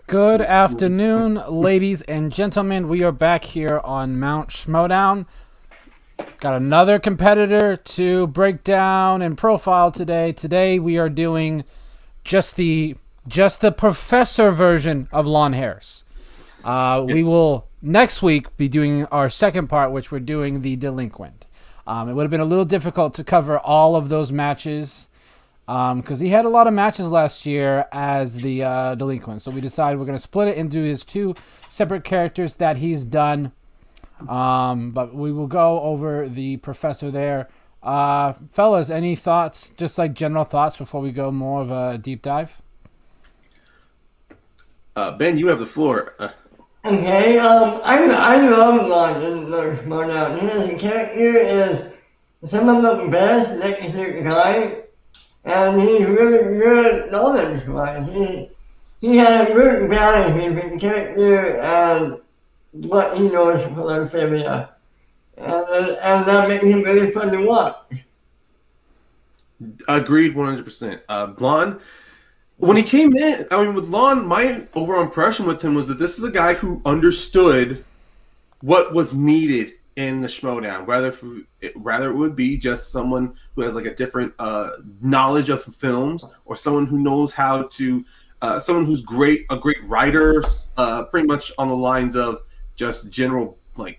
Good afternoon, ladies and gentlemen. We are back here on Mount Schmoedown. Got another competitor to break down and profile today. Today we are doing just the professor version of Lon Harris. We will next week be doing our second part, which we're doing the delinquent. It would have been a little difficult to cover all of those matches because he had a lot of matches last year as the delinquent. So we decided we're going to split it into his two separate characters that he's done. But we will go over the professor there. Fellas, any thoughts, just like general thoughts before we go more of a deep dive? Ben, you have the floor. Okay, I love Lon in the Schmoedown. His character is some of the best next to guy, and he's really good knowledge-wise. He has a good balance between character and what he knows for the trivia. And that makes him really fun to watch. Agreed 100%. Lon, when he came in, with Lon, my overall impression with him was that this is a guy who understood what was needed in the Schmoedown, rather it would be just someone who has like a different knowledge of films, or someone who knows how to, someone who's a great writer, pretty much on the lines of just general like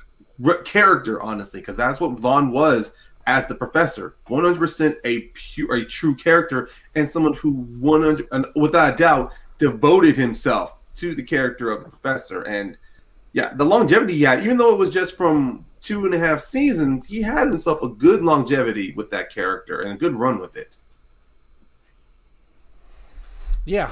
character, honestly, because that's what Lon was as the professor. 100% a true character, and someone who without a doubt devoted himself to the character of the professor. And yeah, the longevity he had, even though it was just from 2.5 seasons, he had himself a good longevity with that character and a good run with it. Yeah,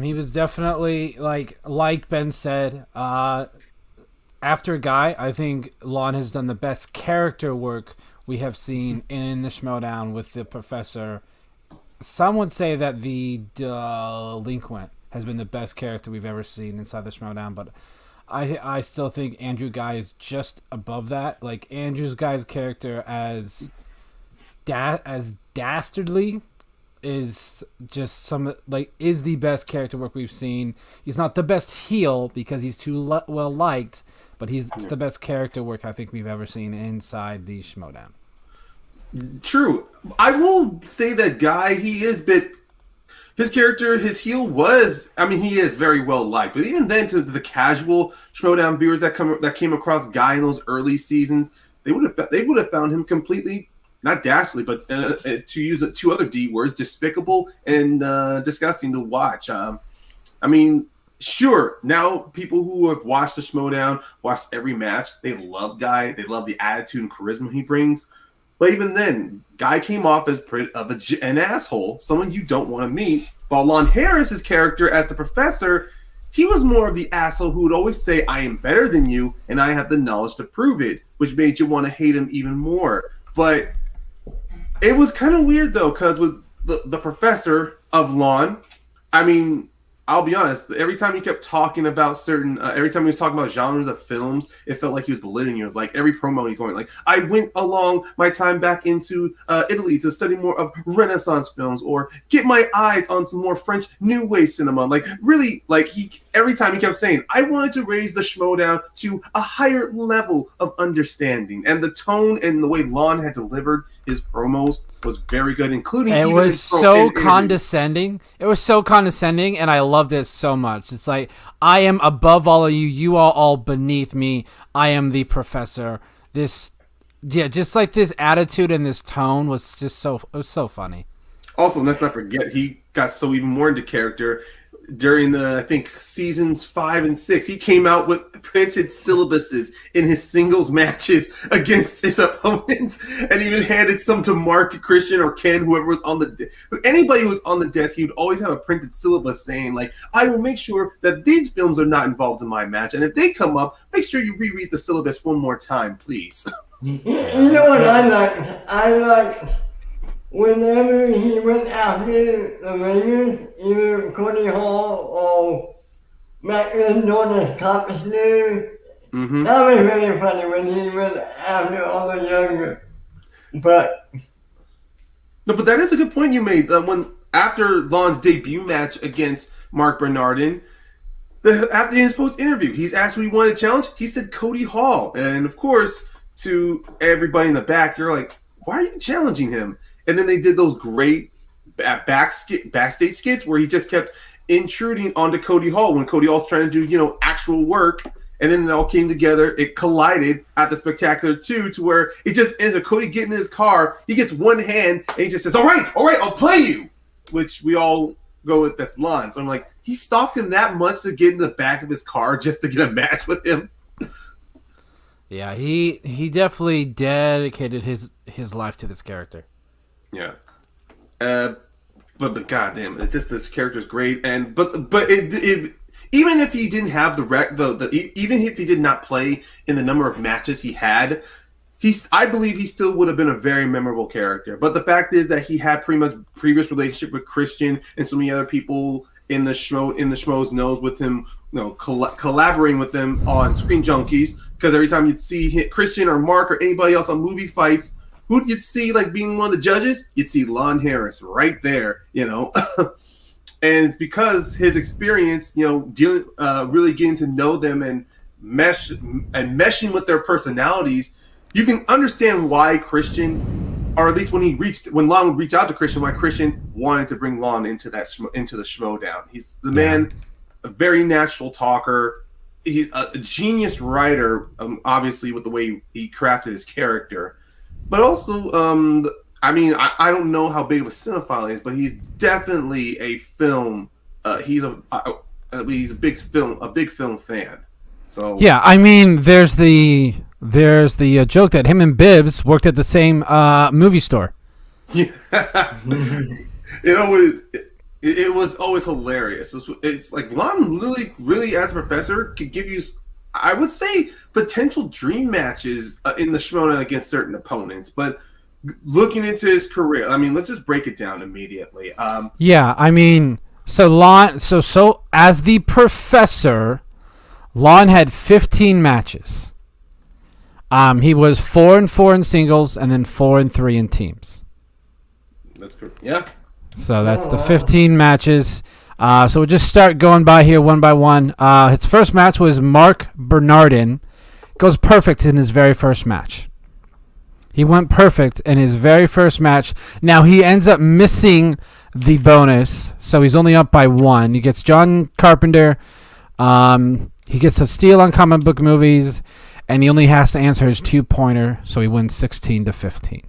he was definitely like Ben said. After Guy, I think Lon has done the best character work we have seen in the Schmoedown with the professor. Some would say that the delinquent has been the best character we've ever seen inside the Schmoedown, but I still think Andrew Guy is just above that. Like Andrew Guy's character as dastardly is just is the best character work we've seen. He's not the best heel because he's too well liked, but it's the best character work I think we've ever seen inside the Schmoedown. True. I will say that Guy, his character, his heel was, he is very well liked. But even then, to the casual Schmoedown viewers that came across Guy in those early seasons, they would have found him completely, not dastardly, but to use two other D words, despicable and disgusting to watch. Sure, now people who have watched the Schmoedown, watched every match, they love Guy. They love the attitude and charisma he brings. But even then, Guy came off as an asshole, someone you don't want to meet. While Lon Harris's character as the professor, he was more of the asshole who would always say, I am better than you, and I have the knowledge to prove it, which made you want to hate him even more. But it was kind of weird, though, because with the professor of Lon, I'll be honest, every time he kept talking about every time he was talking about genres of films, it felt like he was belittling you. It was like every promo he's going, like, I went along my time back into Italy to study more of Renaissance films, or get my eyes on some more French New Wave cinema. Like, really, every time he kept saying, I wanted to raise the Schmoedown to a higher level of understanding. And the tone and the way Lon had delivered his promos was very good, including it was so condescending. It was so condescending, and I loved it so much. It's like, I am above all of you. You are all beneath me. I am the professor. Just like this attitude and this tone was just it was so funny. Also, let's not forget, he got so even more into character during I think seasons 5 and 6. He came out with printed syllabuses in his singles matches against his opponents, and even handed some to Mark, Christian, or Ken, whoever was on anybody who was on the desk. He would always have a printed syllabus saying, like, I will make sure that these films are not involved in my match, and if they come up, make sure you reread the syllabus one more time, please. You know what I liked? Whenever he went after the Raiders, either Cody Hall or Macklin Norris Coppister, that was really funny when he went after all the younger. But that is a good point you made. When after Lon's debut match against Mark Bernardin, After his post interview, he's asked who he wanted to challenge. He said Cody Hall, and of course, to everybody in the back, you're like, "Why are you challenging him?" And then they did those great backstage skits where he just kept intruding onto Cody Hall when Cody Hall's trying to do actual work, and then it all came together. It collided at the Spectacular 2 to where it just ends with Cody getting in his car. He gets one hand and he just says, "All right, I'll play you," which we all go with that's Lon. So I'm like, he stalked him that much to get in the back of his car just to get a match with him. Yeah, he definitely dedicated his life to this character. Yeah. But goddamn, it's just this character's great, and but it even if he didn't have even if he did not play in the number of matches he had, I believe he still would have been a very memorable character. But the fact is that he had pretty much previous relationship with Christian and so many other people in the Schmoes knows with him, collaborating with them on Screen Junkies. Because every time you'd see Christian or Mark or anybody else on movie fights, who'd you see being one of the judges? You'd see Lon Harris right there, And it's because his experience, dealing, really getting to know them and meshing with their personalities, you can understand why Christian, or at least when Lon would reach out to Christian, why Christian wanted to bring Lon into the Schmoedown. He's the man, a very natural talker. He's a genius writer, obviously with the way he crafted his character, but also, I don't know how big of a cinephile he is, but he's definitely a film. He's a big film fan. So yeah, there's the joke that him and Bibbs worked at the same movie store. Yeah, it was always hilarious. It's like Lon really as a professor could give you, I would say, potential dream matches in the Schmoedown against certain opponents. But looking into his career, let's just break it down immediately. So as the professor, Lon had 15 matches. He was 4-4 in singles and then 4-3 in teams. That's good. Yeah. So that's the 15 matches. So we'll just start going by here one by one. His first match was Mark Bernardin. Goes perfect in his very first match. He went perfect in his very first match. Now he ends up missing the bonus, so he's only up by 1. He gets John Carpenter. He gets a steal on comic book movies, and he only has to answer his 2-pointer, so he wins 16-15.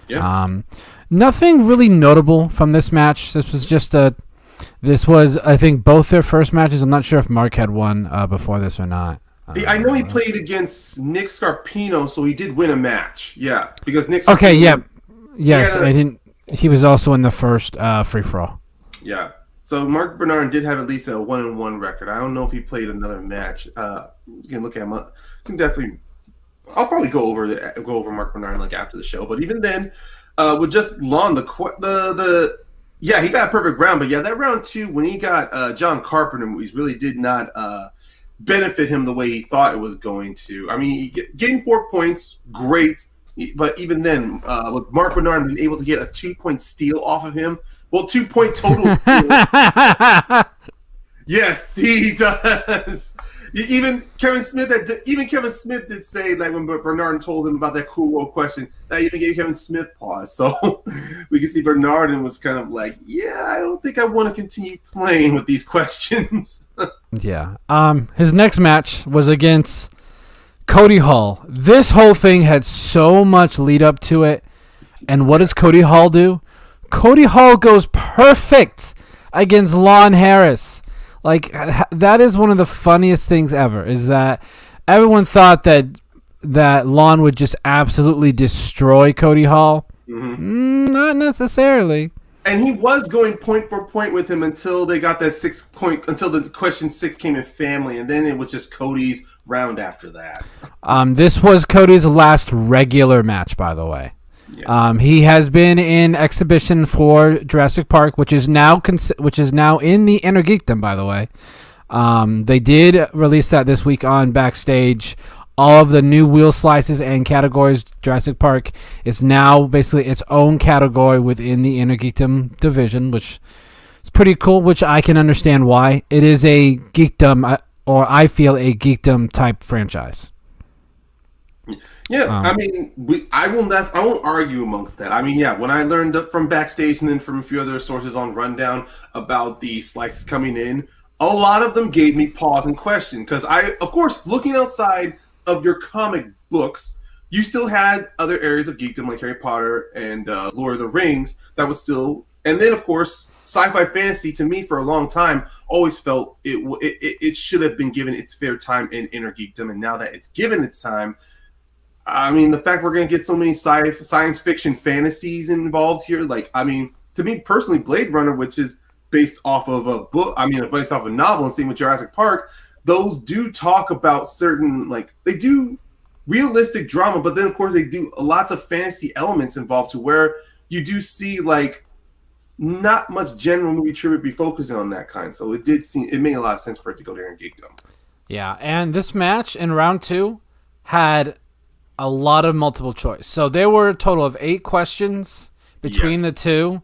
Yeah. Nothing really notable from this match. This was, I think, both their first matches. I'm not sure if Mark had one before this or not. I know he played against Nick Scarpino, so he did win a match. Yeah, because Nick. Okay. Yeah. Yes, I didn't. He was also in the first free for all. Yeah. So Mark Bernard did have at least a 1-1 record. I don't know if he played another match. You can look at him. I'll probably go over Mark Bernard after the show. But even then, with just Lon, he got a perfect round. But yeah, that round 2 when he got John Carpenter movies really did not benefit him the way he thought it was going to. Getting 4 points, great. But even then, with Mark Bernard being able to get a 2-point steal off of him, 2-point total steal. Yes, he does. Even Kevin Smith did say when Bernard told him about that cool world question, that even gave Kevin Smith pause. So we can see Bernard was kind of like, yeah, I don't think I want to continue playing with these questions. Yeah. His next match was against Cody Hall. This whole thing had so much lead up to it. And what does Cody Hall do? Cody Hall goes perfect against Lon Harris. That is one of the funniest things ever, is that everyone thought that Lon would just absolutely destroy Cody Hall. Mm-hmm. Not necessarily. And he was going point for point with him until they got that 6 point, until the question 6 came in family, and then it was just Cody's round after that. This was Cody's last regular match, by the way. Yes. He has been in exhibition for Jurassic Park, which is now in the Inner Geekdom, by the way. They did release that this week on Backstage. All of the new wheel slices and categories, Jurassic Park is now basically its own category within the Inner Geekdom division, which is It's pretty cool, which I can understand why. It is a geekdom, or I feel a geekdom type franchise. Yeah, I mean, I won't argue amongst that. I mean, yeah, when I learned from backstage and then from a few other sources on Rundown about the slices coming in, a lot of them gave me pause and question because of course, looking outside of your comic books, you still had other areas of geekdom like Harry Potter and Lord of the Rings that was still, and then of course, sci-fi fantasy to me for a long time always felt it should have been given its fair time in inner geekdom, and now that it's given its time. I mean, the fact we're going to get so many science fiction fantasies involved here, like, I mean, to me personally, Blade Runner, which is based off of a book, based off a novel, and same with Jurassic Park, those do talk about certain, like, they do realistic drama, but then, of course, they do lots of fantasy elements involved to where you do see, like, not much general movie trivia be focusing on that kind. So it made a lot of sense for it to go there in Geekdom. Yeah, and this match in round 2 had a lot of multiple choice. So there were a total of 8 questions between the two.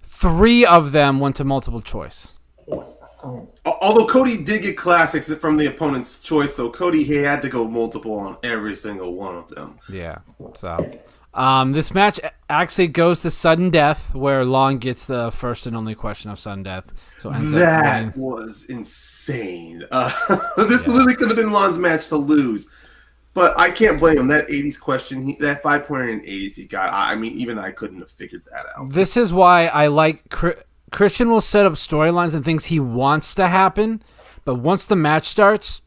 3 of them went to multiple choice. Although Cody did get classics from the opponent's choice, so Cody had to go multiple on every single one of them. Yeah. So this match actually goes to sudden death, where Lon gets the first and only question of sudden death. So that was insane. This literally could have been Lon's match to lose. But I can't blame him. That 80s question, that 5-pointer in 80s he got, I mean, even I couldn't have figured that out. This is why I like Christian will set up storylines and things he wants to happen, but once the match starts,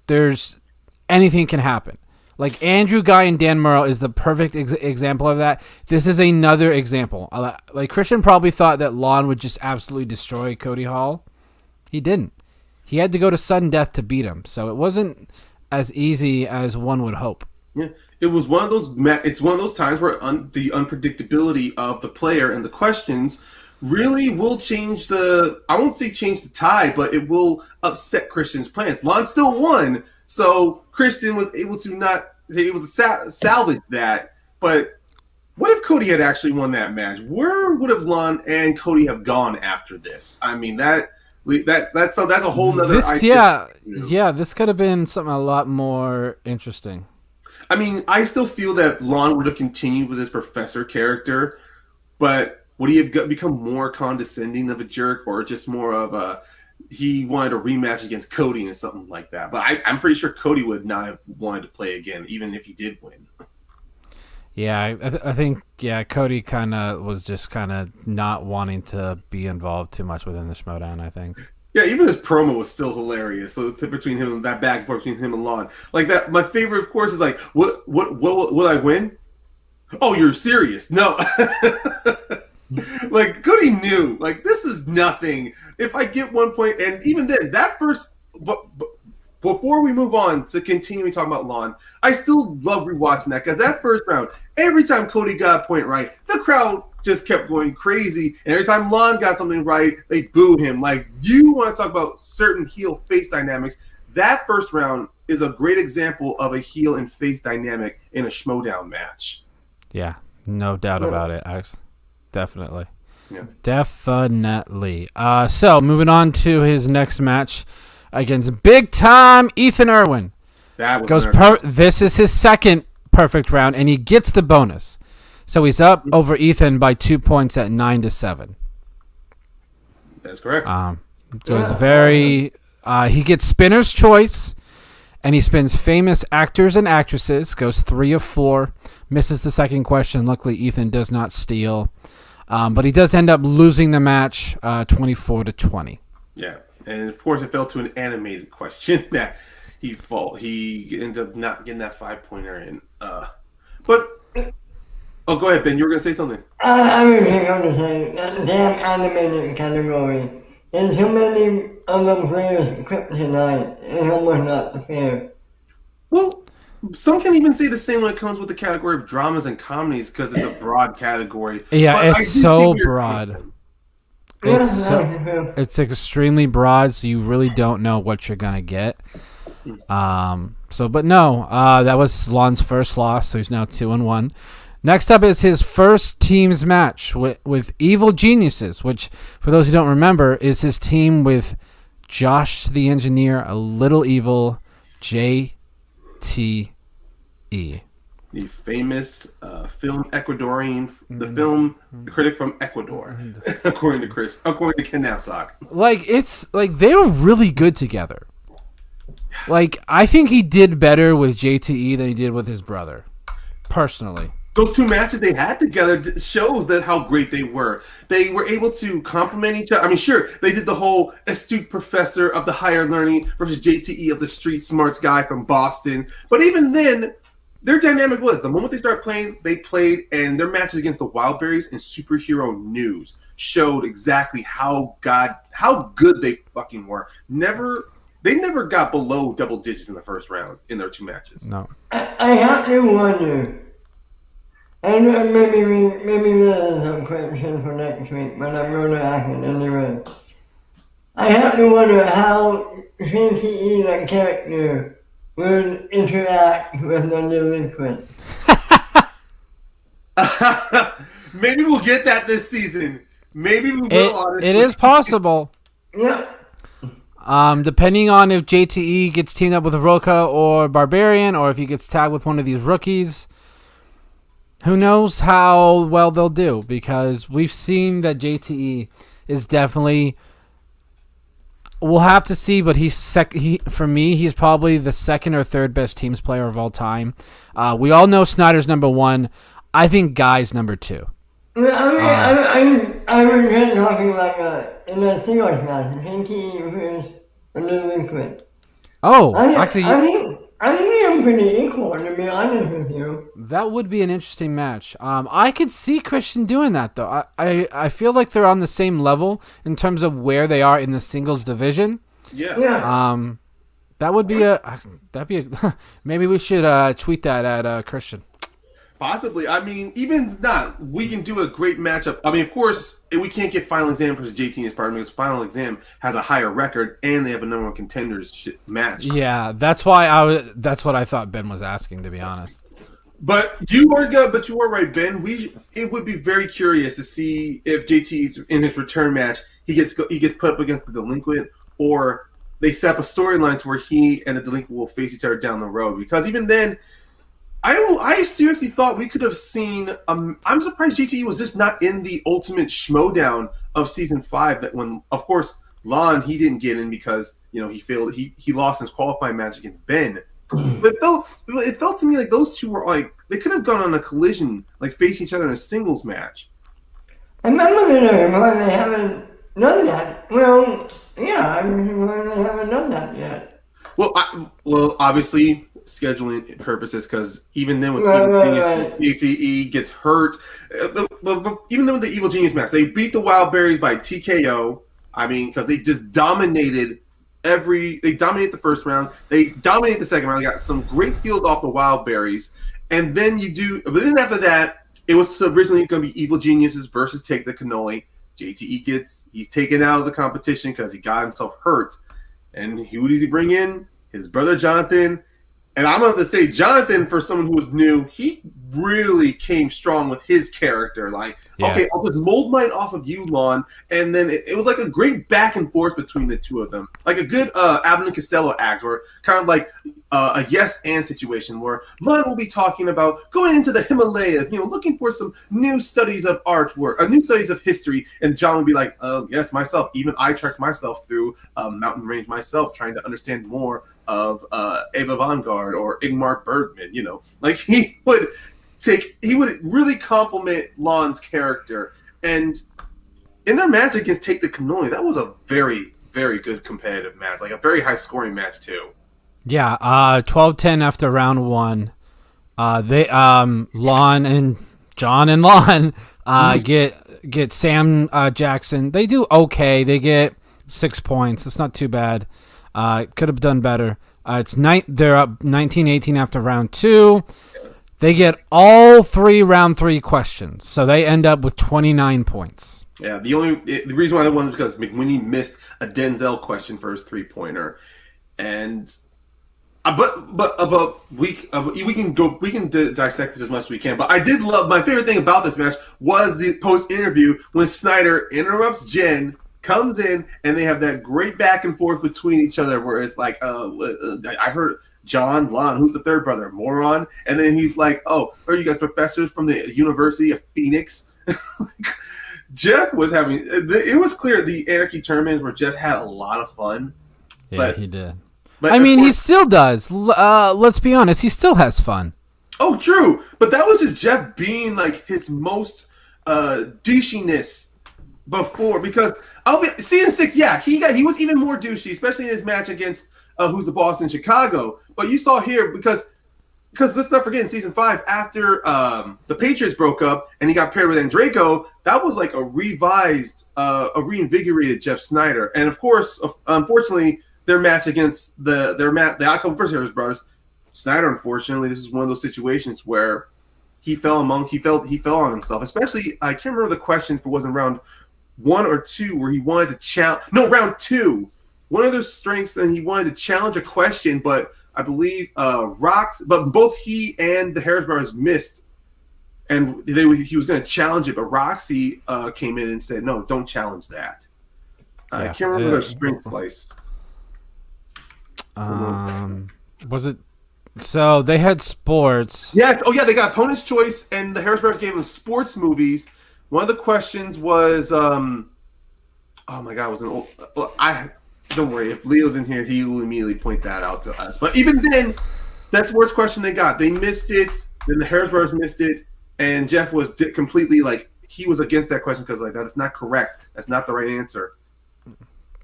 anything can happen. Like Andrew Guy and Dan Murrell is the perfect example of that. This is another example. Like Christian probably thought that Lon would just absolutely destroy Cody Hall. He didn't. He had to go to sudden death to beat him, so it wasn't as easy as one would hope. Yeah, it was one of those. It's one of those times where the unpredictability of the player and the questions really will change the. I won't say change the tide, but it will upset Christian's plans. Lon still won, so Christian was able to salvage that. But what if Cody had actually won that match? Where would have Lon and Cody have gone after this? I mean that's a whole nother idea. Yeah, this could have been something a lot more interesting. I mean, I still feel that Lon would have continued with his professor character, but would he have become more condescending of a jerk, or just more of he wanted a rematch against Cody or something like that? But I'm pretty sure Cody would not have wanted to play again, even if he did win. Yeah, I think Cody kind of was just kind of not wanting to be involved too much within the Schmoedown, I think. Yeah, even his promo was still hilarious. So between him and that back and forth between him and Lon, like that. My favorite, of course, is like, what will I win? Oh, you're serious? No. Like Cody knew, like this is nothing. If I get 1 point, and even then, that first, but before we move on to continuing talking about Lon, I still love rewatching that because that first round, every time Cody got a point right, the crowd just kept going crazy. And every time Lon got something right, they boo him. Like, you want to talk about certain heel face dynamics. That first round is a great example of a heel and face dynamic in a Schmoedown match. Yeah, no doubt about it, Alex. Definitely. Yeah. Definitely. So, moving on to his next match against big time Ethan Irwin. That was this is his second perfect round, and he gets the bonus. So he's up over Ethan by 2 points at 9-7. That's correct. So it's very. He gets spinner's choice, and he spins famous actors and actresses. Goes 3 of 4. Misses the second question. Luckily, Ethan does not steal, but he does end up losing the match, 24-20. Yeah. And of course, it fell to an animated question that he ended up not getting that 5-pointer in. But go ahead, Ben. You were gonna say something. I was just gonna say that damn animated category. And so many of them players kryptonite. It's almost not fair. Well, some can even say the same when it comes with the category of dramas and comedies because it's a broad category. Yeah, but it's so broad. It's extremely broad, so you really don't know what you're gonna get. But that was Lon's first loss, so he's now 2-1. Next up is his first teams match with Evil Geniuses, which, for those who don't remember, is his team with Josh the Engineer, a little evil, JTE. The famous film Ecuadorian, the film critic from Ecuador, according to Ken Knapsack. They were really good together. I think he did better with JTE than he did with his brother, personally. Those two matches they had together shows that how great they were. They were able to complement each other. I mean, sure, they did the whole astute professor of the higher learning versus JTE of the street smarts guy from Boston. But even then, their dynamic was the moment they started playing, they played, and their matches against the Wildberries and Superhero News showed exactly how good they fucking were. They never got below double digits in the first round in their two matches. No. I have to wonder, and maybe this is a question for next week, but I'm going to ask it anyway. I have to wonder how JTE, that character, would interact with the delinquent. Maybe we'll get that this season. Maybe we will. It is possible. Yeah. Depending on if JTE gets teamed up with Roca or Barbarian, or if he gets tagged with one of these rookies, who knows how well they'll do, because we've seen that JTE is definitely... We'll have to see, but for me, he's probably the second or third best teams player of all time. We all know Snyder's number one. I think Guy's number two. I was just talking about in the singles match, JTE versus the delinquent. Oh, I think I'm pretty equal, to be honest with you. That would be an interesting match. I could see Christian doing that, though. I feel like they're on the same level in terms of where they are in the singles division. Yeah. That would be maybe we should tweet that at Christian. Possibly. I mean, even not, we can do a great matchup. I mean, of course, we can't get Final Exam versus JT in his partner because Final Exam has a higher record and they have a number one contenders match. Yeah, that's why that's what I thought Ben was asking, to be honest. But you are good. But you are right, Ben. It would be very curious to see if JT in his return match he gets put up against the delinquent, or they set up a storyline to where he and the delinquent will face each other down the road. Because even then, I seriously thought we could have seen. I'm surprised JTE was just not in the ultimate Schmoedown of season 5. That when, of course, Lon he didn't get in because he failed. He lost his qualifying match against Ben. But it felt to me like those two were they could have gone on a collision, facing each other in a singles match. I remember why they haven't done that. Well, yeah, I remember why they haven't done that yet. Well, obviously scheduling purposes, because even then with JTE gets hurt. Even then with the Evil Genius match, they beat the Wildberries by TKO. I mean, because they just dominated they dominated the first round. They dominated the second round. They got some great steals off the Wildberries. And then but then after that, it was originally going to be Evil Geniuses versus Take the Cannoli. JTE he's taken out of the competition because he got himself hurt. And who does he bring in? His brother Jonathan. And I'm going to say Jonathan, for someone who was new, he really came strong with his character. Okay, I'll just mold mine off of you, Lon. And then it was like a great back and forth between the two of them. Like a good Abbott and Costello act, or kind of like a yes and situation where Lon will be talking about going into the Himalayas, looking for some new studies of artwork, new studies of history. And John will be like, yes, myself. Even I trekked myself through mountain range myself, trying to understand more of Eva Vanguard or Ingmar Bergman. He would really compliment Lon's character. And in their match against Take the Cannoli, that was a very, very good competitive match, like a very high scoring match too. Yeah, 12-10 after round one. Lon and John and Lon get Sam Jackson. They do okay. They get 6 points. It's not too bad. Could have done better. They're up 19-18 after round two. They get all 3 round 3 questions, so they end up with 29 points. Yeah, the reason why that one was because McWhinney missed a Denzel question for his 3-pointer, and We can dissect this as much as we can. But I did love my favorite thing about this match was the post interview when Snyder interrupts Jen, comes in, and they have that great back and forth between each other where it's like, I've heard John Lon, who's the third brother, moron, and then he's like, oh, are you guys professors from the University of Phoenix? Jeff was having it was clear the Anarchy tournaments where Jeff had a lot of fun. Yeah, but he did. But I mean, he still does. Let's be honest, he still has fun. Oh, true. But that was just Jeff being like his most douchiness before. Because season 6, yeah, he was even more douchey, especially in his match against who's the boss in Chicago. But you saw here because let's not forget in season 5 after the Patriots broke up and he got paired with Andrejko, that was like a reinvigorated Jeff Snyder. And of course, unfortunately, their match against the Outcome vs. Harris Brothers, Snyder, unfortunately, this is one of those situations where he fell on himself. Especially, I can't remember the question if it wasn't round 1 or 2 where he wanted to challenge. No, round 2. One of their strengths, and he wanted to challenge a question, but I believe but both he and the Harris Brothers missed, and he was going to challenge it, but Roxy came in and said, "No, don't challenge that." I can't remember their strength slice. Was it? So they had sports. Yeah. Oh, yeah. They got opponent's choice, and the Harris Brothers gave them sports movies. One of the questions was, oh my God, it was an old. Don't worry. If Leo's in here, he will immediately point that out to us. But even then, that sports question they got, they missed it. Then the Harris Brothers missed it, and Jeff was completely like he was against that question because like that's not correct. That's not the right answer.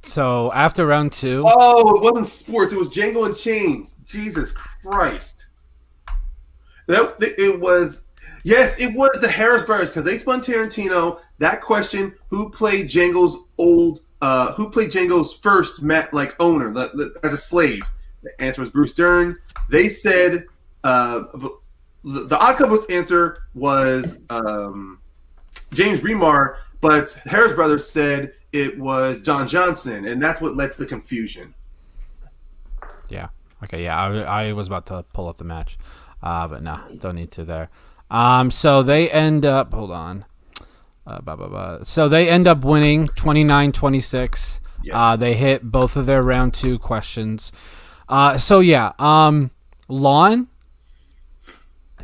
So after round 2, oh, it wasn't sports. It was Django and Chains. Jesus Christ! It was the Harris Brothers because they spun Tarantino. That question: who played Django's first owner as a slave? The answer was Bruce Dern. They said the Odd Couple's answer was James Remar, but Harris Brothers said it was John Johnson, and that's what led to the confusion. Yeah. Okay. Yeah. I was about to pull up the match, but no, don't need to there. So they end up. Hold on. So they end up winning 29-26. Yes. They hit both of their round 2 questions. So yeah. Lon.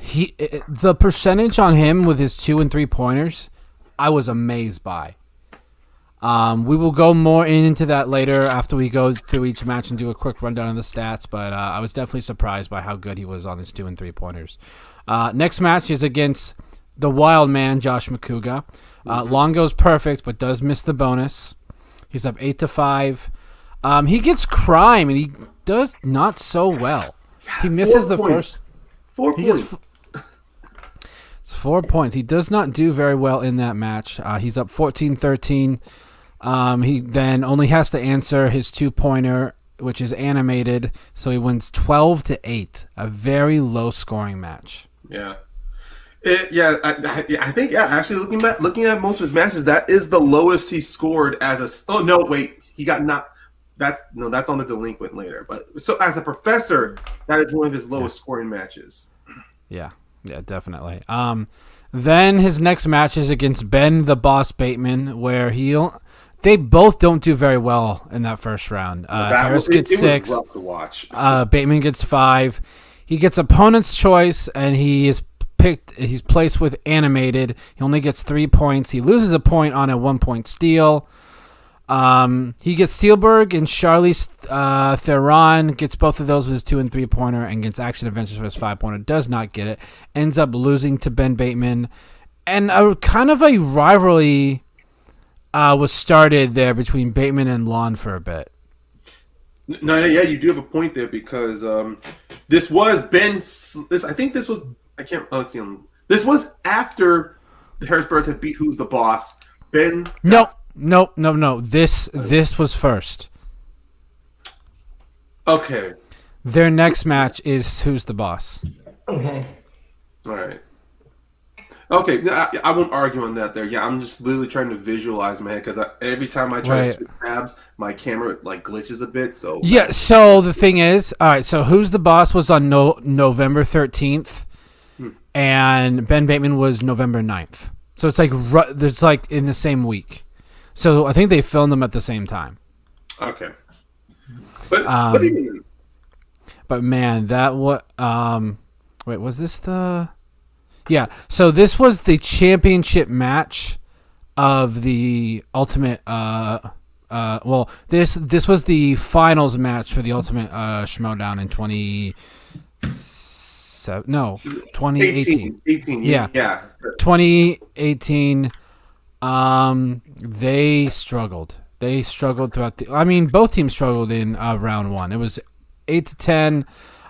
The percentage on him with his 2 and 3 pointers, I was amazed by. We will go more into that later after we go through each match and do a quick rundown of the stats, but I was definitely surprised by how good he was on his 2 and 3 pointers. Next match is against the wild man, Josh McCouga. Lon goes perfect, but does miss the bonus. He's up 8-5. He gets crime, and he does not so well. He misses the first... 4 points. It's 4 points. He does not do very well in that match. He's up 14-13. He then only has to answer his 2-pointer, which is animated, so he wins 12-8. A very low-scoring match. Yeah. I think actually looking at most of his matches, that is the lowest he scored as a. Oh no, wait, he got not. That's on the delinquent later. But so as a professor, that is one of his lowest scoring matches. Yeah, definitely. Then his next match is against Ben the Boss Bateman, where they both don't do very well in that first round. Harris gets 6. Was rough to watch. Bateman gets 5. He gets opponent's choice, and he is picked. He's placed with animated. He only gets 3 points. He loses a point on a 1-point steal. He gets Steelberg and Charlize Theron, gets both of those with his 2 and 3-pointer, and gets Action Adventures for his 5-pointer. Does not get it. Ends up losing to Ben Bateman. And kind of a rivalry was started there between Bateman and Lon for a bit. No, yeah, you do have a point there because this was Ben's. I think this was. I can't. Oh, let's see. This was after the Harris Brothers had beat Who's the Boss. Ben. No. This was first. Okay. Their next match is Who's the Boss. Okay. All right. Okay, no, I won't argue on that there. Yeah, I'm just literally trying to visualize in my head because every time I try to Right. switch tabs, my camera like glitches a bit. So Yeah. that's So the thing is, all right. So Who's the Boss was on November 13th, and Ben Bateman was November 9th. So it's like it's like in the same week. So I think they filmed them at the same time. okay. But Um, even But man, that what wait, was this the Yeah, so this was the championship match of the Ultimate well, this was the finals match for the Ultimate Schmoedown in 2018. 18, Yeah. yeah. 2018. They struggled. They struggled throughout both teams struggled in round 1. It was 8-10.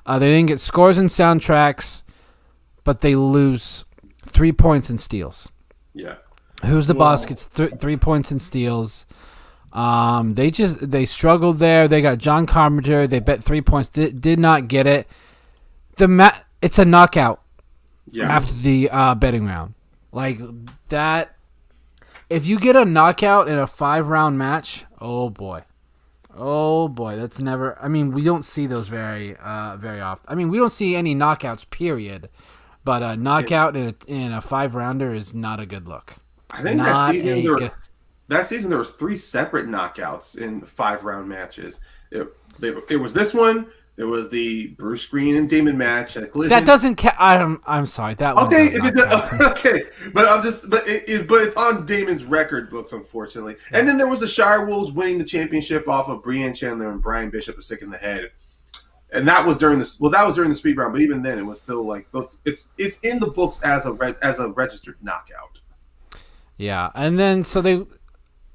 They didn't get scores and soundtracks, but they lose 3 points in steals. Yeah. Who's the Boss gets 3 points in steals. They struggled there. They got John Carpenter. They bet 3 points. Did not get it. It's a knockout. Yeah. After the betting round, like that. If you get a knockout in a 5-round match, oh boy, that's never. We don't see those very often. We don't see any knockouts, period. But a knockout in a 5-rounder is not a good look. I think that season there was 3 separate knockouts in 5-round matches. It was this one. There was the Bruce Green and Damon match at a Collision. That doesn't count. I'm sorry. That one Okay, does not count. okay, but it's on Damon's record books, unfortunately. And then there was the Shire Wolves winning the championship off of Breanne Chandler and Brian Bishop a sick in the head, and that was during the speed round. But even then, it was still like those. It's in the books as a registered knockout. Yeah, and then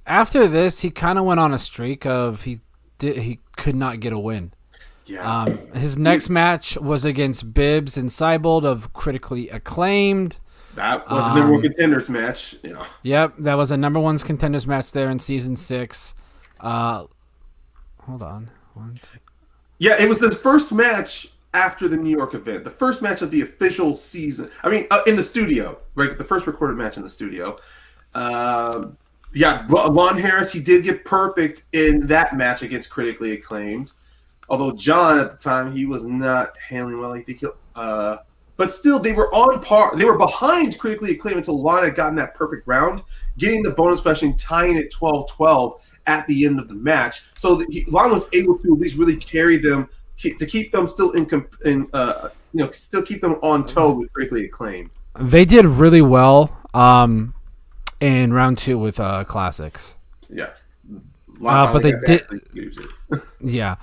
after this, he kind of went on a streak of he could not get a win. Yeah. His next match was against Bibbs and Seibold of Critically Acclaimed. That was the number 1 contenders match. Yeah. Yep, that was a number 1 contenders match there in season 6. Hold on. 1, 2. Yeah, it was the first match after the New York event. The first match of the official season. In the studio. Right, the first recorded match in the studio. Lon Harris, he did get perfect in that match against Critically Acclaimed. Although John at the time, he was not handling well. I think but still, they were on par. They were behind Critically Acclaimed until Lon had gotten that perfect round, getting the bonus question, tying it 12-12 at the end of the match. So Lon was able to at least really carry them to keep them still still keep them on toe with Critically Acclaimed. They did really well in round 2 with Classics. Yeah. But they did. Yeah.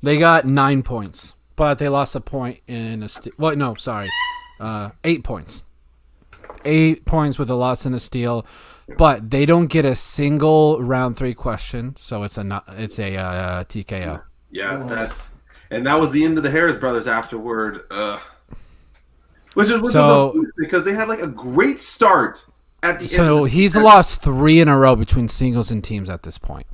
They got 9 points, but they lost a point in a steal. Well, no, sorry. 8 points. 8 points with a loss in a steal, but they don't get a single round 3 question, so it's a TKO. Yeah, that was the end of the Harris brothers afterward. Which was because they had like a great start at the end. So he's lost 3 in a row between singles and teams at this point.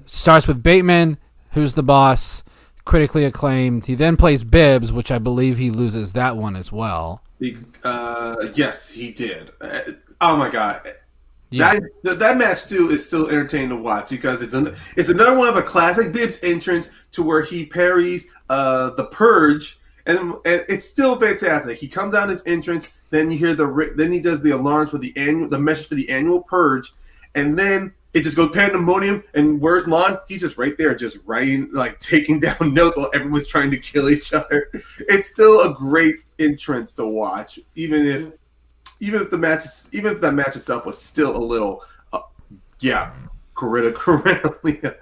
Starts with Bateman, Who's the Boss, Critically Acclaimed. He then plays Bibbs, which I believe he loses that one as well. Yes, he did. Oh my god. Yeah. That match too is still entertaining to watch because it's another one of a classic Bibbs entrance to where he parries the Purge, and it's still fantastic. He comes down his entrance, then you hear then he does the alarms for the message for the annual Purge, and then it just goes pandemonium. And where's Lon? He's just right there, just writing, like taking down notes while everyone's trying to kill each other. It's still a great entrance to watch, even if that match itself was still a little, Corinna, Leo.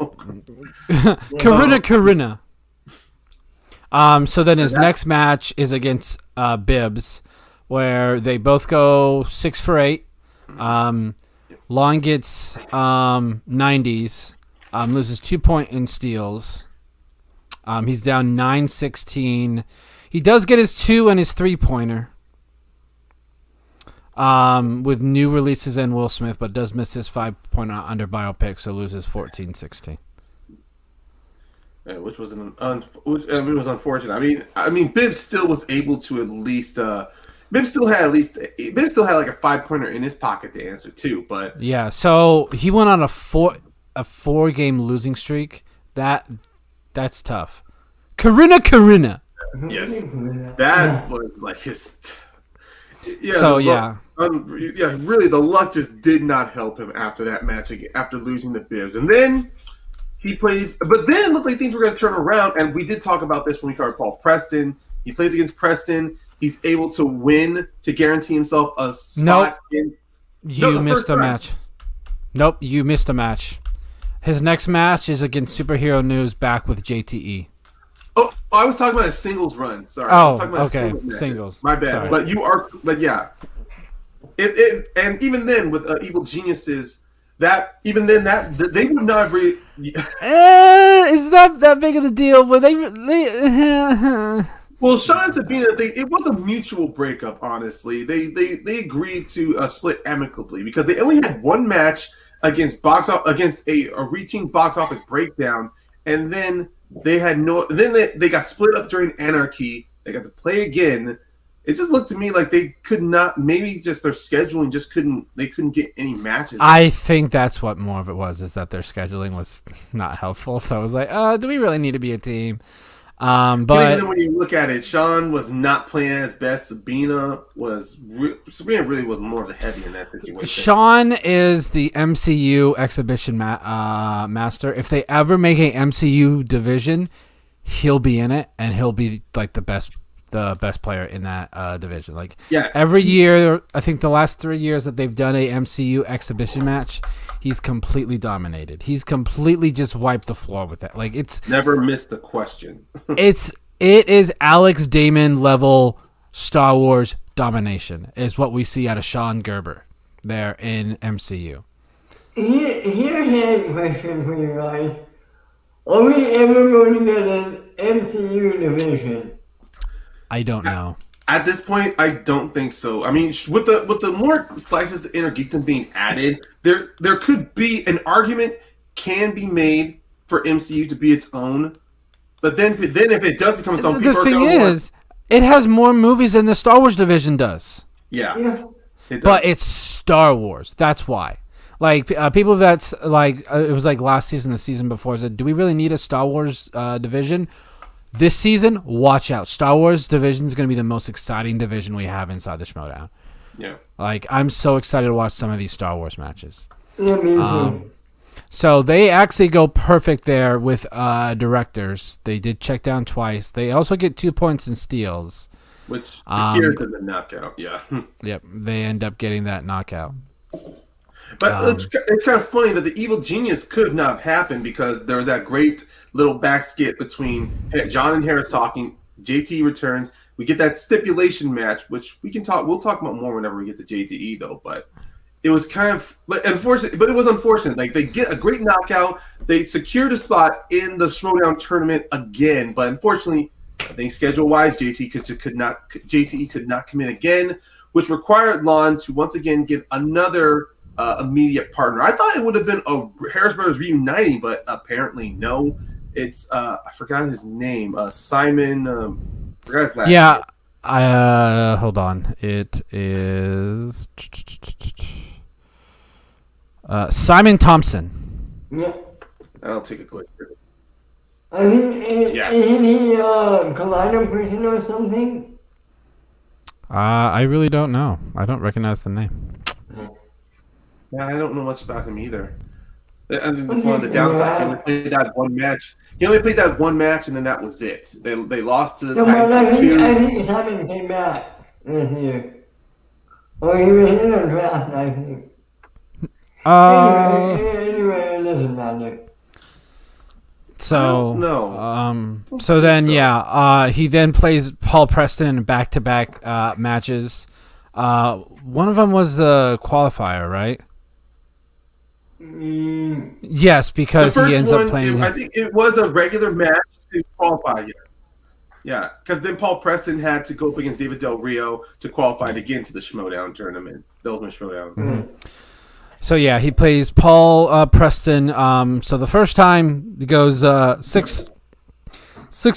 Corinna. So then his next match is against Bibbs, where they both go 6 for 8. Lon gets 90s, loses 2 point in steals. He's down 9-16. He does get his 2 and his 3-pointer. With new releases and Will Smith, but does miss his 5-pointer under biopic, so loses 14-16. Which was was unfortunate. I mean, Bibbs still was able to at least, Bibb still had like a 5-pointer in his pocket to answer too. But Yeah, so he went on a 4-game losing streak. That's tough. Karina. yes, that was like his. Yeah. So really, the luck just did not help him after that match after losing the Bibbs, and then he plays. But then it looked like things were going to turn around, and we did talk about this when we covered Paul Preston. He plays against Preston. He's able to win to guarantee himself a spot. You missed a match. Nope, you missed a match. His next match is against Superhero News back with JTE. Oh, I was talking about a singles run. Sorry. Oh, I was talking about okay. Singles. My bad. Sorry. But yeah. And even then with Evil Geniuses, they would not agree. Is that big of a deal? But they Well, Sean and Sabina, it was a mutual breakup. Honestly, they agreed to split amicably because they only had one match against a routine box office breakdown, and then they got split up during Anarchy. They got to play again. It just looked to me like they could not. Maybe just their scheduling just couldn't. They couldn't get any matches. I think that's what more of it was, is that their scheduling was not helpful. So I was like, do we really need to be a team? But then when you look at it, Sean was not playing his best. Sabina really was more of the heavy in that situation. Sean is the MCU exhibition master. If they ever make a MCU division, he'll be in it, and he'll be like the best player in that division. Like every year, I think the last 3 years that they've done a MCU exhibition match, he's completely dominated. He's completely just wiped the floor with that. Like it's never missed a question. it is Alex Damon level Star Wars domination is what we see out of Sean Gerber there in MCU. Here's a question for you guys. Are we ever going to get an MCU division? I don't know. At this point, I don't think so. I mean, with the more slices to Inner Geekdom being added, there could be an argument can be made for MCU to be its own. But then if it does become its own, the thing is, it has more movies than the Star Wars division does. Yeah. It does. But it's Star Wars. That's why. Like people that's like it was like last season, the season before said, "Do we really need a Star Wars division?" This season, watch out. Star Wars division is going to be the most exciting division we have inside the Schmoedown. Yeah. Like, I'm so excited to watch some of these Star Wars matches. Yeah, me too. So they actually go perfect there with directors. They did check down twice. They also get 2 points in steals. Which secures them the knockout, yeah. Yep, they end up getting that knockout. But it's kind of funny that the Evil Genius could not have happened because there was that great little back skit between John and Harris talking. JT returns. We get that stipulation match, which we'll talk about more whenever we get to JTE though. But it was kind of unfortunate. But it was unfortunate. Like they get a great knockout. They secured a spot in the Schmoedown tournament again. But unfortunately, I think schedule wise, JTE could not come in again, which required Lon to once again get another immediate partner. I thought it would have been a Harris Brothers reuniting, but apparently no. It's I forgot his name. Simon. Forgot his last name. Hold on. It is Simon Thompson. Yeah. I'll take a click. I think isn't he Collider person or something? I really don't know. I don't recognize the name. Yeah, I don't know much about him either. I think that's one of the downsides. He only played that one match. And then that was it. They lost to. I think Simon came back this year. Or he was in the draft, I think. Anyway, it doesn't matter. So no. So then, he then plays Paul Preston in back-to-back matches. One of them was the qualifier, right? Yes, because he ends up playing. I think it was a regular match to qualify. Yeah, because then Paul Preston had to go up against David Del Rio to qualify to get into the Schmoedown tournament. The Ultimate Schmoedown. Mm-hmm. So yeah, he plays Paul Preston. So the first time he goes 6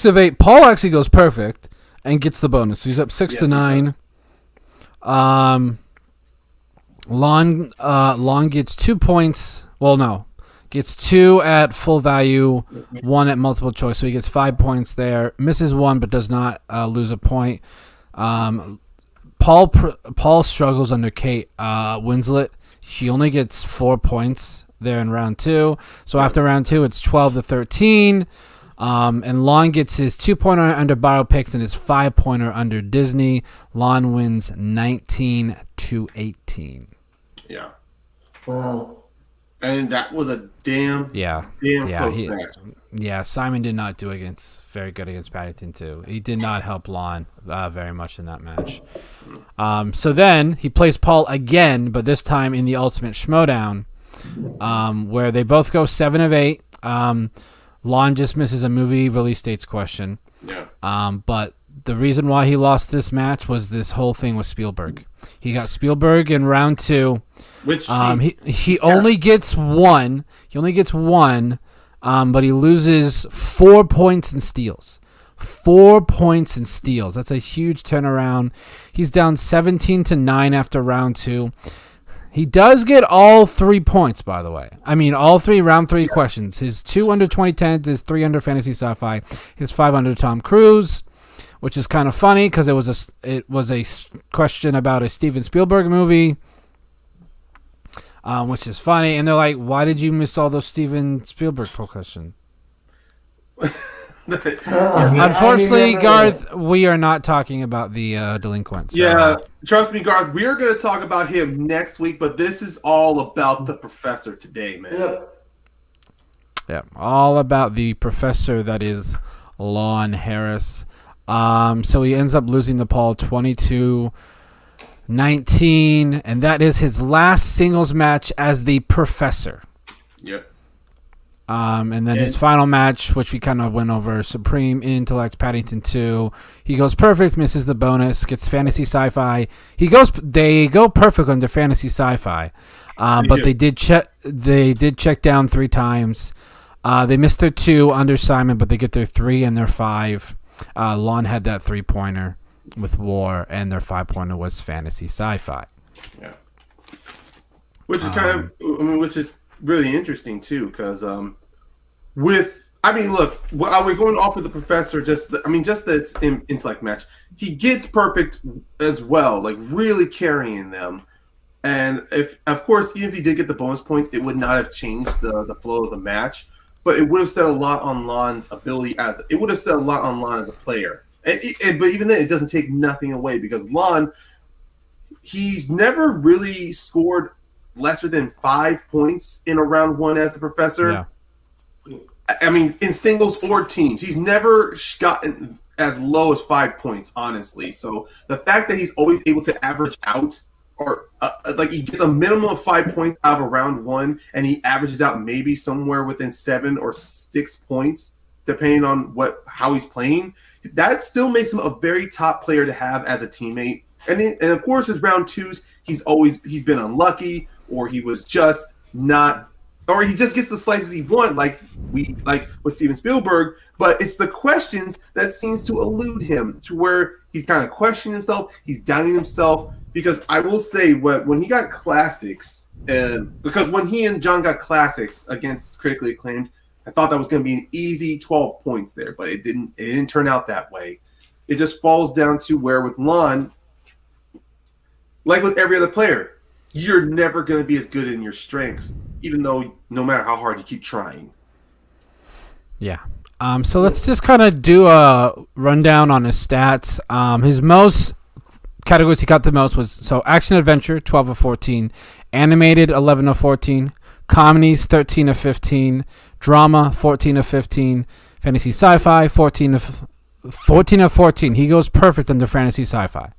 of 8. Paul actually goes perfect and gets the bonus. So he's up 6-9. Lon gets 2 points. Well, no. Gets 2 at full value, 1 at multiple choice. So he gets 5 points there. Misses 1 but does not lose a point. Paul struggles under Kate Winslet. She only gets 4 points there in round 2. So after round 2, it's 12-13. And Lon gets his 2-pointer under Biopics and his 5-pointer under Disney. Lon wins 19-18. Yeah. Wow. And that was a damn close match. Yeah, Simon did not do very good against Paddington too. He did not help Lon very much in that match. So then he plays Paul again, but this time in the Ultimate Schmoedown, where they both go 7 of 8. Lon just misses a movie release dates question. Yeah. But the reason why he lost this match was this whole thing with Spielberg. He got Spielberg in round 2. Which he only gets 1. He only gets 1, but he loses 4 points and steals. 4 points and steals. That's a huge turnaround. He's down 17-9 after round 2. He does get all 3 points, by the way. I mean, all 3 round 3 questions. His 2 under 2010, his 3 under Fantasy Sci-Fi, his 5 under Tom Cruise, which is kind of funny because it was a question about a Steven Spielberg movie, which is funny. And they're like, "Why did you miss all those Steven Spielberg questions?" Unfortunately, Garth, we are not talking about the delinquents. So. Yeah, trust me, Garth. We are going to talk about him next week, but this is all about the professor today, man. Yep. Yeah, all about the professor that is Lon Harris. So he ends up losing to Paul 22-19, and that is his last singles match as the professor. Yep. And then his final match, which we kind of went over, Supreme Intellect Paddington 2. He goes perfect, misses the bonus, gets Fantasy Sci-Fi. They go perfect under Fantasy Sci-Fi, but they did check down 3 times. They missed their 2 under Simon, but they get their 3 and their 5. Lon had that 3-pointer with War, and their 5-pointer was Fantasy Sci-Fi. Yeah, which is which is really interesting too, because look, we're going off with the professor. Just this intellect match, he gets perfect as well, like really carrying them. And if he did get the bonus points, it would not have changed the flow of the match. But it would have said a lot on Lon's ability as a player. But even then, it doesn't take nothing away because Lon, he's never really scored lesser than 5 points in a round 1 as the professor. Yeah. I mean, in singles or teams, he's never gotten as low as 5 points, honestly. So the fact that he's always able to average out, or he gets a minimum of 5 points out of a round 1, and he averages out maybe somewhere within 7 or 6 points, depending on how he's playing. That still makes him a very top player to have as a teammate. And of course, his round 2s, he's been unlucky, or he was just not, or he just gets the slices he won, like with Steven Spielberg. But it's the questions that seems to elude him, to where he's kind of questioning himself, he's doubting himself. Because I will say, when he got classics, because when he and John got classics against Critically Acclaimed, I thought that was going to be an easy 12 points there, but it didn't turn out that way. It just falls down to where with Lon, like with every other player, you're never going to be as good in your strengths, even though no matter how hard you keep trying. Yeah. So let's just kind of do a rundown on his stats. His most categories he got the most was action adventure 12 of 14, animated 11 of 14, comedies 13 of 15, drama 14 of 15, fantasy sci-fi 14 of 14. He goes perfect under fantasy sci-fi.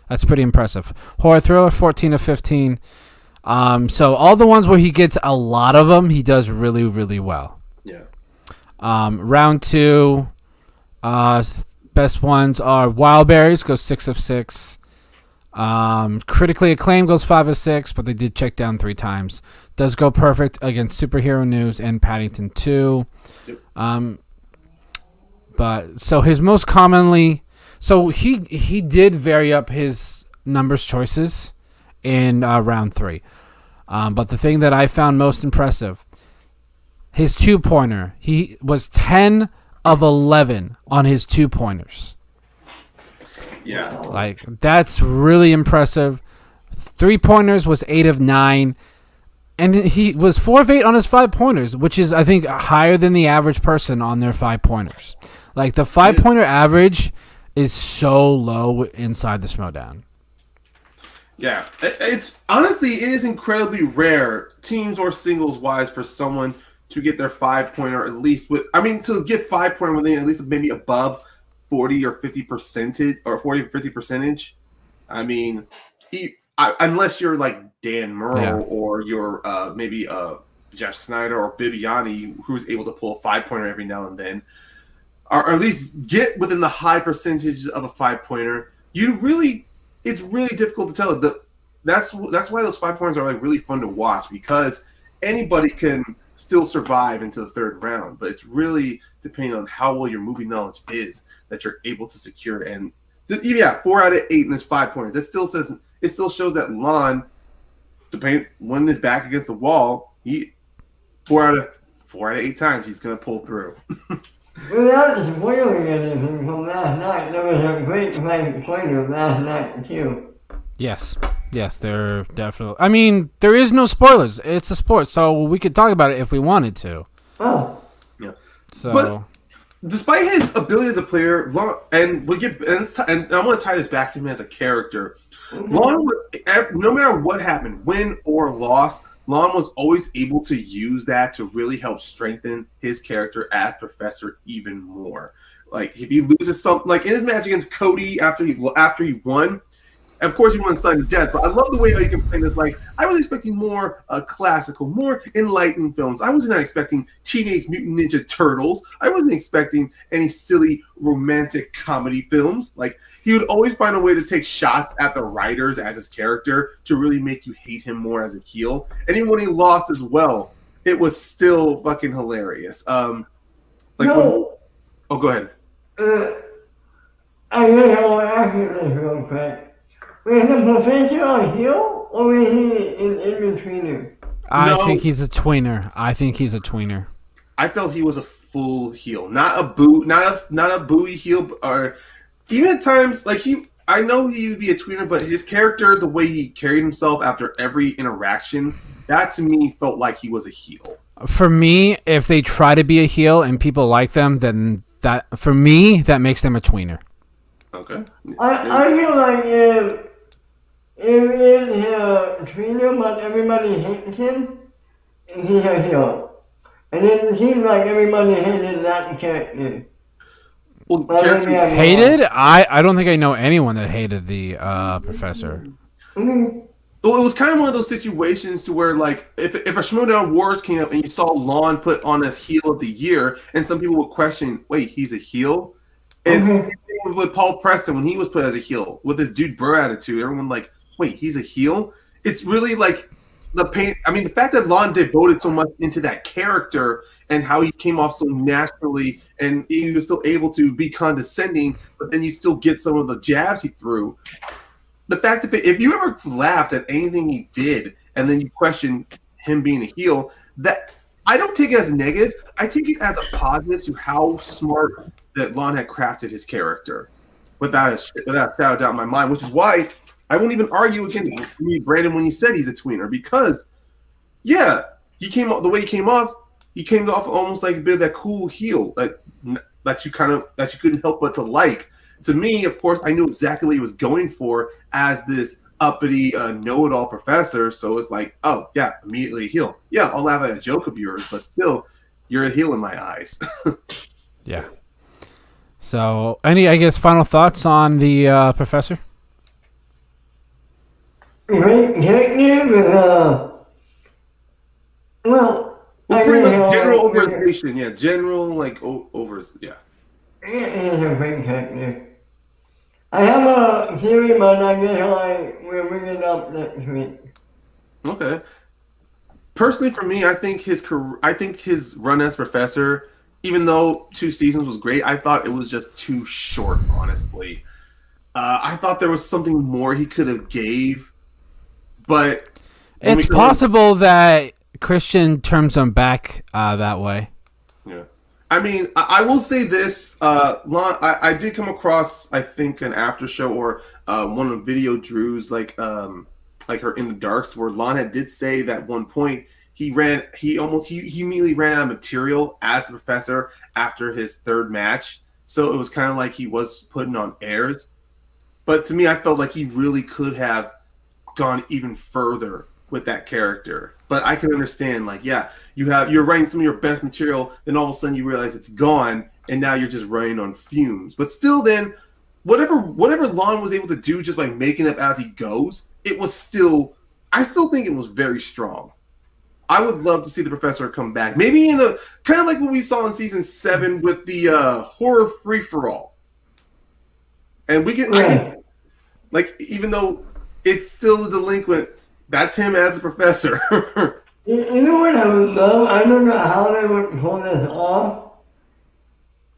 That's pretty impressive. Horror thriller 14 of 15. So all the ones where he gets a lot of them, he does really, really well. Yeah. Round 2, best ones are Wild Berries goes 6 of 6. Critically Acclaimed goes 5 of 6, but they did check down 3 times. Does go perfect against Superhero News and Paddington 2. Yep. But so his most commonly, so he did vary up his numbers choices in round 3. But the thing that I found most impressive, his 2-pointer. He was 10 of 11 on his 2-pointers. Yeah. Like, that's really impressive. 3-pointers was 8 of 9. And he was 4 of 8 on his 5-pointers, which is, I think, higher than the average person on their 5-pointers. Like, the 5-pointer average is so low inside the Schmoedown. Yeah. It's honestly, it is incredibly rare, teams or singles wise, for someone to get their 5-pointer at least to get 5-pointer within at least maybe above 40 or 50 percentage or 40 or 50 percentage. I mean, unless you're like Dan Murrow or you're maybe Jeff Snyder or Bibiani, who's able to pull a 5-pointer every now and then, or at least get within the high percentages of a 5-pointer, it's really difficult to tell. That's why those 5-pointers are like really fun to watch, because anybody can still survive into the 3rd round, but it's really depending on how well your movie knowledge is that you're able to secure. And 4 out of 8 in his 5-pointers. It still shows that Lon, when he's back against the wall, he 4 out of 8 times he's gonna pull through. Without spoiling anything from last night, there was a great 5-pointer last night too. Yes, they're definitely. I mean, there is no spoilers. It's a sport, so we could talk about it if we wanted to. Oh. Yeah. So, but despite his ability as a player, and I want to tie this back to him as a character. Lon was, no matter what happened, win or loss, Lon was always able to use that to really help strengthen his character as Professor even more. Like, if he loses something, like in his match against Cody after he won, of course he won sudden death, but I love the way how you can play this. Like, I was expecting more classical, more enlightened films. I wasn't expecting Teenage Mutant Ninja Turtles. I wasn't expecting any silly romantic comedy films. Like, he would always find a way to take shots at the writers as his character to really make you hate him more as a heel. And even when he lost as well, it was still fucking hilarious. Go ahead. I really want to ask you this real quick. Was the Professor a heel, or was he an in-betweener? I think he's a tweener. I felt he was a full heel, not a buoy heel, or even at times like I know he would be a tweener, but his character, the way he carried himself after every interaction, that to me felt like he was a heel. For me, if they try to be a heel and people like them, then that makes them a tweener. Okay. I feel like if he's a tweener but everybody hates him, he's a heel. And it seems like everybody hated that character. Well, hated? I don't think I know anyone that hated the Professor. Mm-hmm. Well, it was kind of one of those situations to where, like, if a Schmoedown Wars came up and you saw Lon put on as heel of the year, and some people would question, wait, he's a heel? And with Paul Preston, when he was put as a heel, with his dude Burr attitude, everyone like, wait, he's a heel? It's really like the pain. I mean, the fact that Lon devoted so much into that character and how he came off so naturally, and he was still able to be condescending, but then you still get some of the jabs he threw. The fact that if you ever laughed at anything he did and then you question him being a heel, that I don't take it as a negative. I take it as a positive to how smart that Lon had crafted his character, without a doubt in my mind. Which is why I won't even argue against Brandon when he said he's a tweener, because he came off the way he came off. He came off almost like a bit of that cool heel that you couldn't help but to like. To me, of course, I knew exactly what he was going for as this uppity know-it-all professor. So it's like, oh, yeah, immediately a heel. Yeah, I'll laugh at a joke of yours, but still, you're a heel in my eyes. Yeah. So, any, final thoughts on the professor? Great character with, general overstation. Yeah, general, yeah. It is a great character. I have a theory, but I guess we'll bring it up next week. Okay. Personally, for me, I think his run as professor, even though 2 seasons was great, I thought it was just too short, honestly. I thought there was something more he could have gave, but It's possible that Christian turns him back that way. Yeah. I mean, I will say this. Lon, I did come across, I think, an after show or one of Video Drew's, like her In the Darks, where Lana did say that one point he immediately ran out of material as the professor after his third match. So it was kind of like he was putting on airs. But to me, I felt like he really could have gone even further with that character. But I can understand, like, yeah, you're writing some of your best material, then all of a sudden you realize it's gone, and now you're just running on fumes. But still, then whatever Lon was able to do just by making up as he goes, it was still, I still think it was very strong. I would love to see the professor come back, maybe in a kind of like what we saw in season 7 with the horror free for all, and we can, like, even though it's still a delinquent, that's him as a professor. You know what I would love? I don't know how they would pull this off.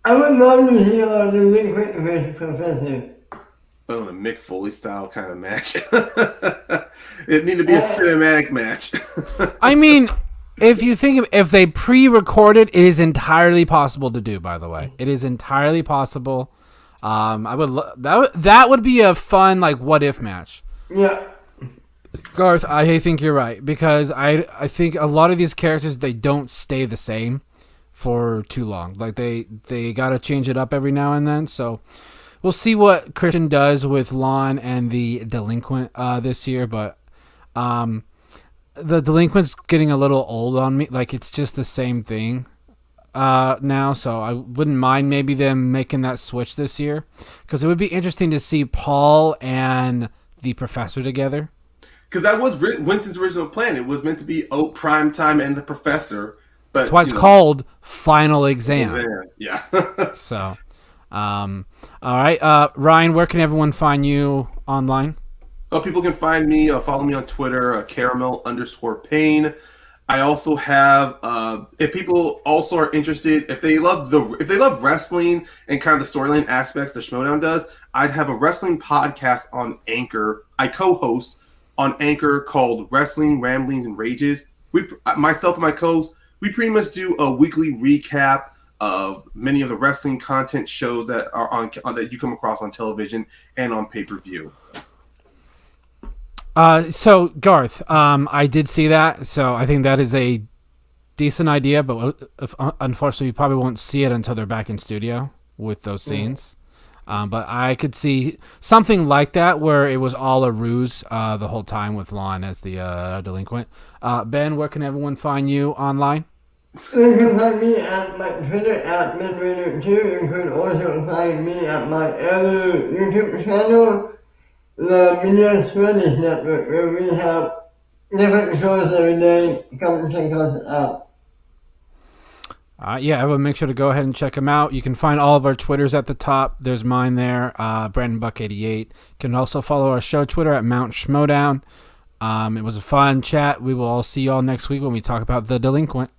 I would love to see a delinquent with professor. Oh, a Mick Foley style kind of match. It need to be a cinematic match. I mean, if they pre-recorded, it is entirely possible to do. By the way, it is entirely possible. I would that would be a fun, like, what if match. Yeah. Garth, I think you're right, because I think a lot of these characters, they don't stay the same for too long. Like, they got to change it up every now and then. So we'll see what Christian does with Lon and the delinquent this year. But the delinquent's getting a little old on me. Like, it's just the same thing now. So I wouldn't mind maybe them making that switch this year, because it would be interesting to see Paul and the professor together. Because that was Winston's original plan. It was meant to be Oak, Primetime, and the Professor. But that's why it's called Final Exam. Yeah. So, all right. Ryan, where can everyone find you online? Oh, people can find me, follow me on Twitter, caramel_pain. I also have, if people also are interested, if they love wrestling and kind of the storyline aspects that Schmoedown does, I'd have a wrestling podcast on Anchor. I co-host on Anchor called Wrestling Ramblings and Rages. Myself and my co-host, we pretty much do a weekly recap of many of the wrestling content shows that are on that you come across on television and on pay-per-view. So Garth, I did see that, so I think that is a decent idea, but unfortunately, you probably won't see it until they're back in studio with those scenes. But I could see something like that where it was all a ruse the whole time with Lon as the delinquent. Ben, where can everyone find you online? You can find me at my Twitter at MidRaider2. You can also find me at my other YouTube channel, the Media Swedish Network, where we have different shows every day. Come check us out. Yeah, everyone make sure to go ahead and check them out. You can find all of our Twitters at the top. There's mine there, Brandon Buck 88. You can also follow our show Twitter at Mount Schmoedown. It was a fun chat. We will all see you all next week when we talk about The Delinquent.